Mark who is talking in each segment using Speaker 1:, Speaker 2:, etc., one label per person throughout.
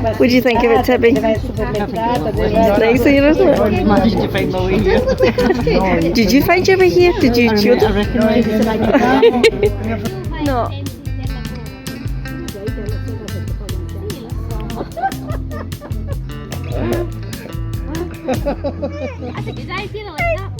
Speaker 1: What do you think of it, Tibby? It's nice here, isn't it?
Speaker 2: I managed to find my way here.
Speaker 1: Did you find your way here? Did you?
Speaker 2: I recognise it.
Speaker 1: No.
Speaker 3: Did I feel like that?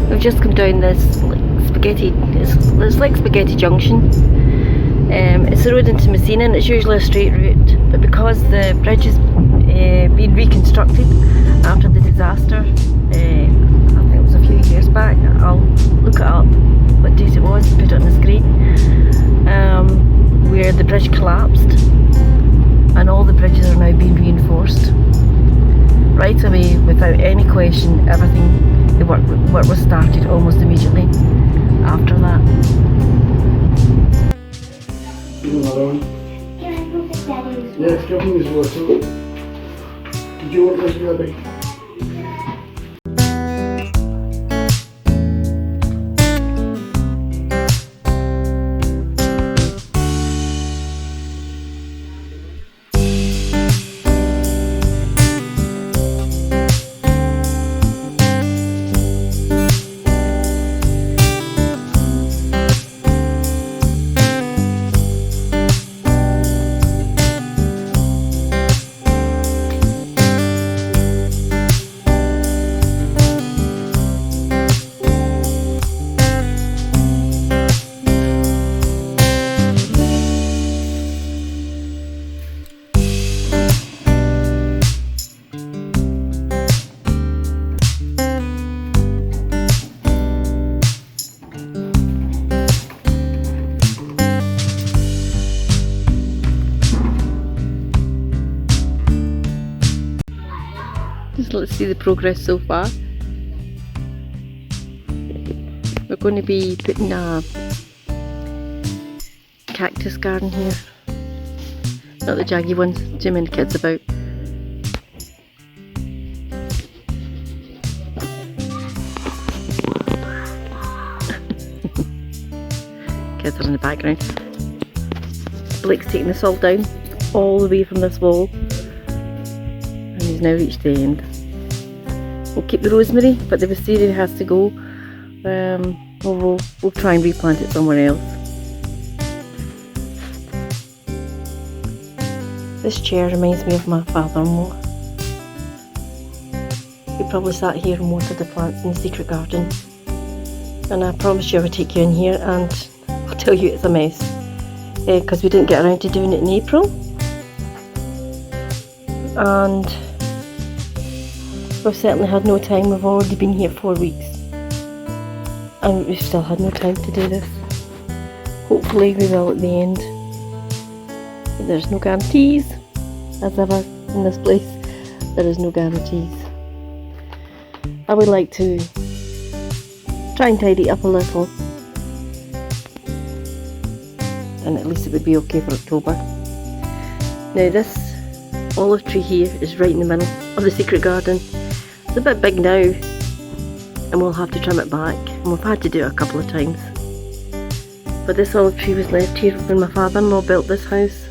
Speaker 1: We've just come down this like spaghetti. It's like Spaghetti Junction. It's the road into Messina, and it's usually a straight route, but because the bridge has been reconstructed after the disaster, I think it was a few years back. I'll look it up what date it was and put it on the screen. Where the bridge collapsed, and all the bridges are now being reinforced. Right away, without any question, the work was started almost immediately after that.
Speaker 4: Yes, give me his water. Did you want this, baby?
Speaker 1: Let's see the progress so far. We're going to be putting a cactus garden here. Not the jaggy ones, too many kids about. Kids are in the background. Blake's taking this all down, all the way from this wall. And he's now reached the end. We'll keep the rosemary, but the wisteria has to go. We'll try and replant it somewhere else. This chair reminds me of my father-in-law. He probably sat here and watered the plants in the secret garden. And I promise you I would take you in here, and I'll tell you it's a mess. Because we didn't get around to doing it in April. And we've certainly had no time. We've already been here 4 weeks. And we've still had no time to do this. Hopefully we will at the end. But there's no guarantees. As ever in this place, there is no guarantees. I would like to try and tidy up a little. And at least it would be okay for October. Now this olive tree here is right in the middle of the secret garden. It's a bit big now, and we'll have to trim it back, and we've had to do it a couple of times. But this olive tree was left here when my father-in-law built this house.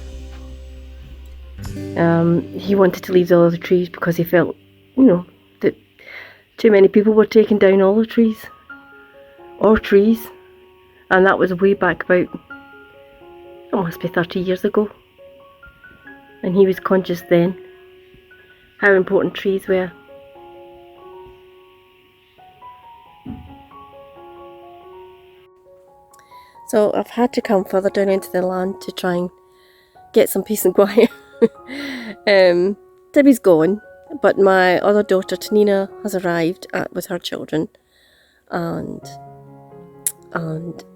Speaker 1: He wanted to leave the olive trees because he felt, that too many people were taking down olive trees, or trees, and that was way back about, it must be 30 years ago. And he was conscious then how important trees were. So I've had to come further down into the land to try and get some peace and quiet. Tibby's gone, but my other daughter Tanina has arrived with her children, and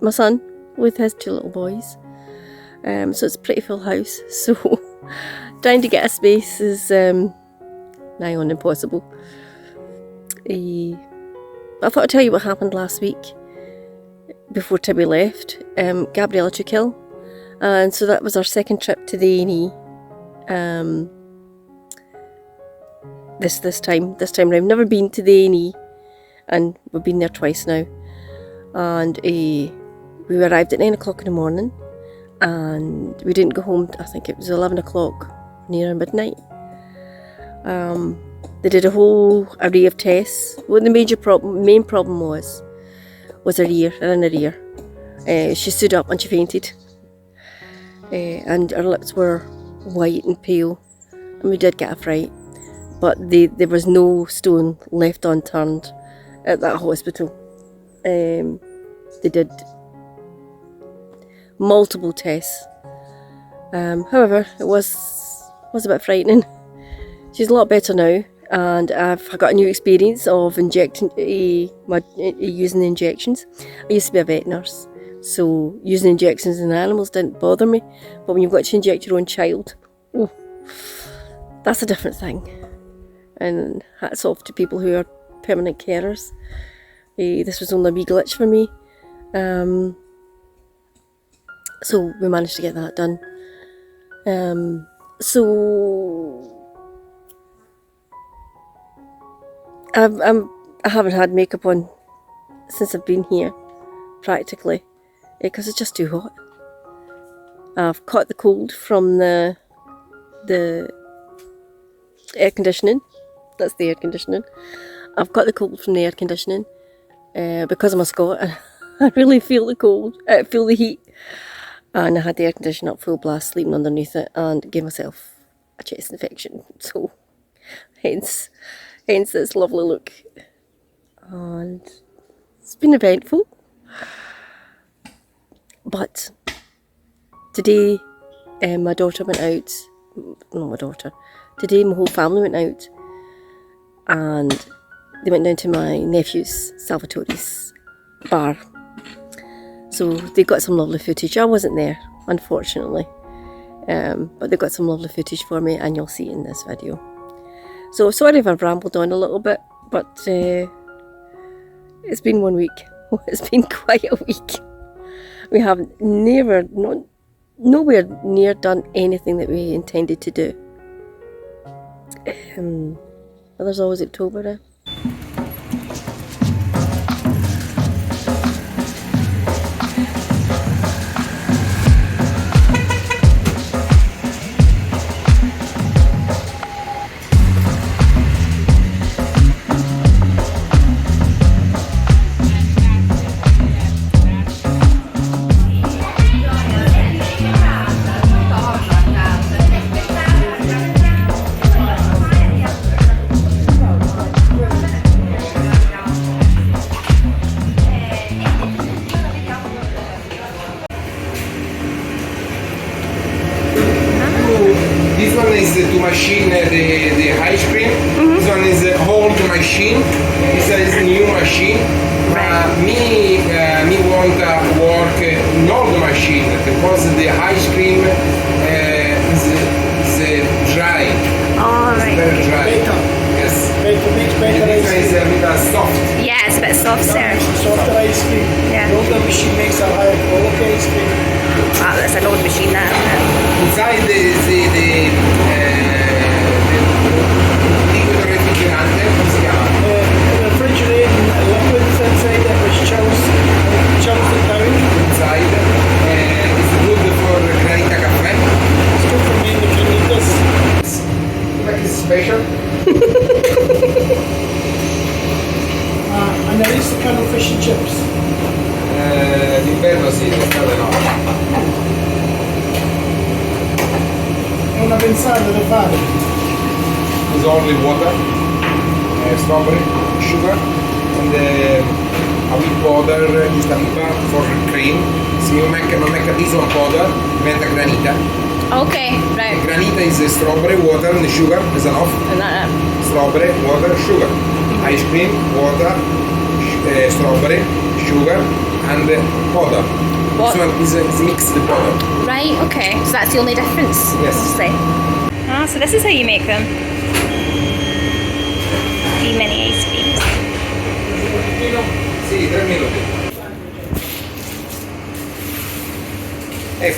Speaker 1: my son with his 2 little boys. So it's a pretty full house. So trying to get a space is nigh on impossible. I thought I'd tell you what happened last week before Tibby left. Gabriella took ill, and so that was our second trip to the A&E. This time round. Never been to the A&E, and we've been there twice now. And we arrived at 9 o'clock in the morning, and we didn't go home. I think it was 11 o'clock, near midnight. They did a whole array of tests. What the main problem was her ear, her inner ear. She stood up and she fainted, and her lips were white and pale, and we did get a fright. But there was no stone left unturned at that hospital. They did multiple tests. However, it was a bit frightening. She's a lot better now, and I've got a new experience of using the injections. I used to be a vet nurse, so using injections in animals didn't bother me. But when you've got to inject your own child, oh, that's a different thing. And hats off to people who are permanent carers. This was only a wee glitch for me. So we managed to get that done. So I haven't had makeup on since I've been here, practically, because it's just too hot. I've caught the cold from the air conditioning. That's the air conditioning. I've got the cold from the air conditioning because I'm a Scot. I really feel the cold, feel the heat. And I had the air conditioner up full blast, sleeping underneath it, and gave myself a chest infection. So, hence this lovely look. And it's been eventful. But today, my daughter went out. Not my daughter. Today, my whole family went out, and they went down to my nephew's, Salvatore's bar. So they got some lovely footage. I wasn't there, unfortunately, but they got some lovely footage for me, and you'll see it in this video. So sorry if I've rambled on a little bit, but it's been 1 week. It's been quite a week. We have nowhere near done anything that we intended to do. But there's always October, eh?
Speaker 5: This one is to machine the ice cream. This one is old machine. This is a new machine. Me want to work in old machine because the ice cream is dry.
Speaker 2: All right.
Speaker 5: Very dry. Yes.
Speaker 4: Makes better
Speaker 5: This
Speaker 4: ice
Speaker 5: one is
Speaker 4: cream.
Speaker 5: a bit soft.
Speaker 2: Yeah, it's a bit soft, sir.
Speaker 4: Softer ice cream.
Speaker 2: Yeah.
Speaker 4: The older machine makes a higher quality ice cream.
Speaker 2: Ah, that's an old machine, that, isn't it?
Speaker 5: Inside the liquido refrigerante, come si chiama?
Speaker 4: Refrigerating liquids inside it, which chills it down.
Speaker 5: Inside. It's good for granita caffè.
Speaker 4: It's good for making granitas.
Speaker 5: Like it's special.
Speaker 4: And there is the kind of fish and chips.
Speaker 5: D'inverno sì, d'estate no.
Speaker 4: È una pensata da fare.
Speaker 5: It's only water, strawberry, sugar, and a bit powder, just a bit for cream. Se non è capito un powder, diventa granita.
Speaker 2: Okay, right.
Speaker 5: Granita is strawberry, water, and sugar is enough.
Speaker 2: And that,
Speaker 5: Strawberry, water, sugar. Ice cream, water, strawberry, sugar, and powder.
Speaker 2: What?
Speaker 5: This one is mixed powder.
Speaker 2: right, okay. So that's the only difference,
Speaker 5: Yes.
Speaker 2: obviously. Ah, so this is how you make them. 3 mini ice creams.
Speaker 5: Sì, 3 minuti.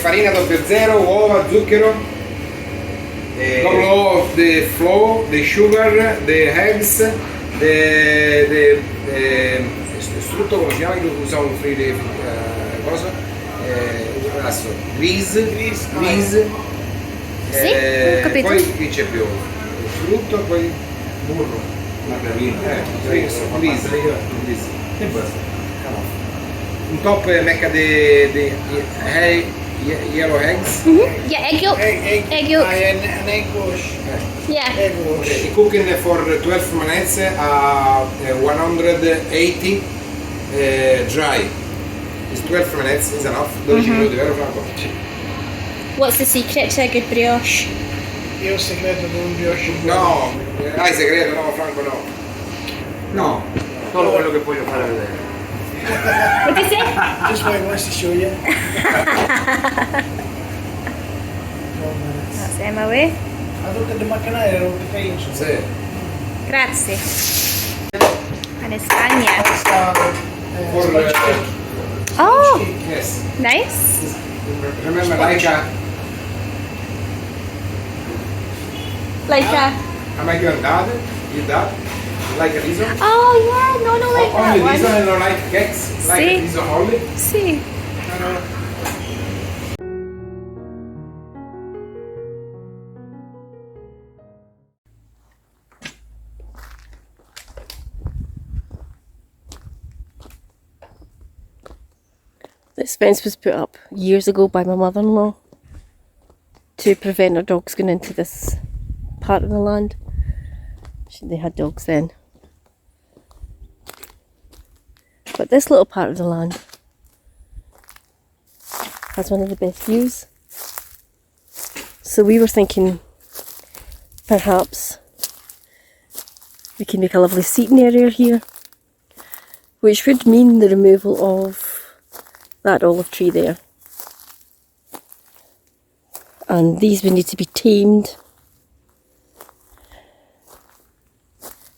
Speaker 5: Farina 00, uova, zucchero. Couple of the flour, the sugar, the eggs, the strutto, come si chiama che usavo per friggere cosa? Adesso, grease.
Speaker 2: Sì, ho capito.
Speaker 5: Poi qui c'è più frutto, poi burro, margarina, grease. Un top mecca di yellow eggs.
Speaker 2: Yeah, egg yolk. Egg yolk.
Speaker 4: An egg wash.
Speaker 2: Yeah.
Speaker 4: Egg wash.
Speaker 5: Cooking for 12 minutes at 180 dry. It's 12 minutes is enough. 12 minuti, vero Franco?
Speaker 2: What's the secret to a good brioche?
Speaker 4: Io ho segreto di un brioche.
Speaker 5: No, hai segreto, no Franco no.
Speaker 6: No, solo quello che voglio fare vedere.
Speaker 2: What did you say?
Speaker 4: Just what he wants to show you.
Speaker 2: That's Emma way.
Speaker 4: I looked at the macchinare, ero fine.
Speaker 5: Sì.
Speaker 2: Grazie. In Spagna.
Speaker 5: For
Speaker 2: Oh,
Speaker 5: yes.
Speaker 2: nice.
Speaker 5: Remember like
Speaker 2: Like a...
Speaker 5: am I your dad? Your dad? Like a riso?
Speaker 2: Oh yeah, no, like
Speaker 5: Only
Speaker 2: that
Speaker 5: riso
Speaker 2: one.
Speaker 5: and not like cakes? Like
Speaker 2: Sì.
Speaker 5: riso only?
Speaker 2: See.
Speaker 1: This fence was put up years ago by my mother-in-law to prevent our dogs going into this part of the land. They had dogs then. But this little part of the land has one of the best views. So we were thinking perhaps we can make a lovely seating area here, which would mean the removal of that olive tree there. And these would need to be tamed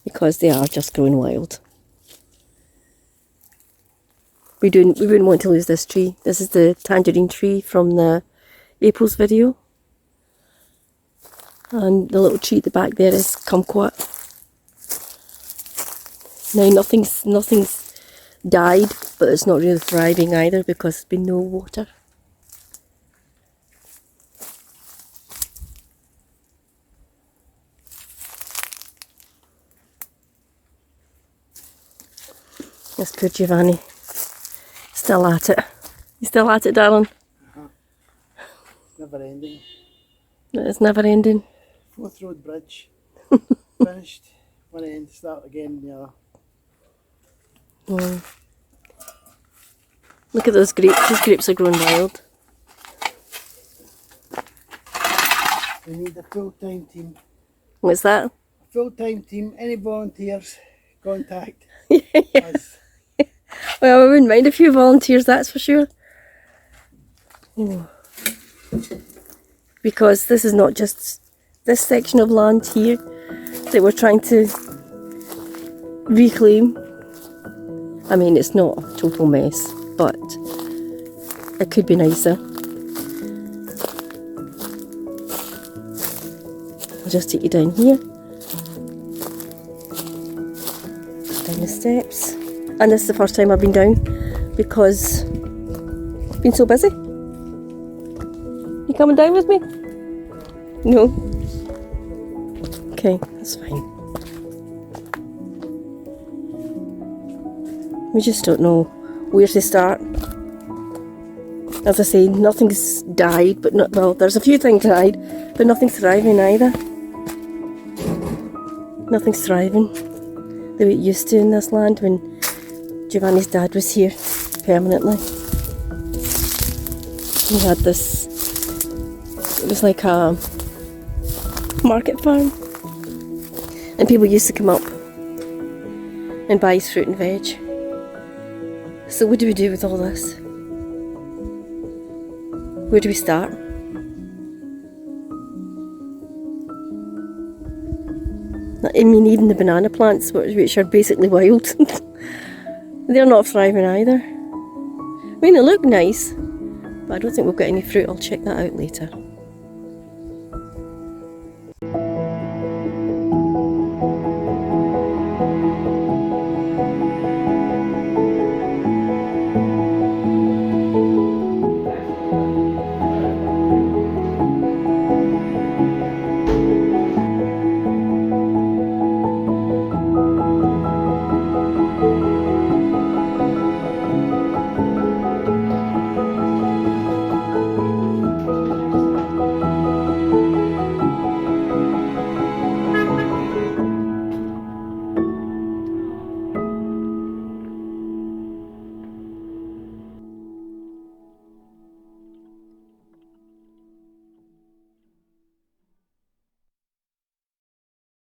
Speaker 1: because they are just growing wild. We wouldn't want to lose this tree. This is the tangerine tree from the April's video. And the little tree at the back there is kumquat. Now nothing's died, but it's not really thriving either because there's been no water. That's poor Giovanni. Still at it. You still at it, darling?
Speaker 4: Never ending.
Speaker 1: It's never ending.
Speaker 4: 4th Road Bridge. Finished. One end, start again, the other.
Speaker 1: Mm. Look at those grapes. These grapes are growing wild.
Speaker 4: We need a full-time team.
Speaker 1: What's that?
Speaker 4: A full-time team. Any volunteers, contact
Speaker 1: Yeah.
Speaker 4: us.
Speaker 1: Well, I wouldn't mind a few volunteers, that's for sure. Oh. Because this is not just this section of land here that we're trying to reclaim. I mean, it's not a total mess, but it could be nicer. I'll just take you down here. Down the steps. And this is the first time I've been down because I've been so busy. You coming down with me? No? Okay, that's fine. We just don't know where to start. As I say, nothing's died, but not, well, there's a few things died, but nothing's thriving either. Nothing's thriving the way it used to in this land when Giovanni's dad was here permanently. He had this, it was like a market farm, and people used to come up and buy his fruit and veg. So what do we do with all this? Where do we start? I mean, even the banana plants, which are basically wild, they're not thriving either. I mean, they look nice, but I don't think we'll get any fruit. I'll check that out later.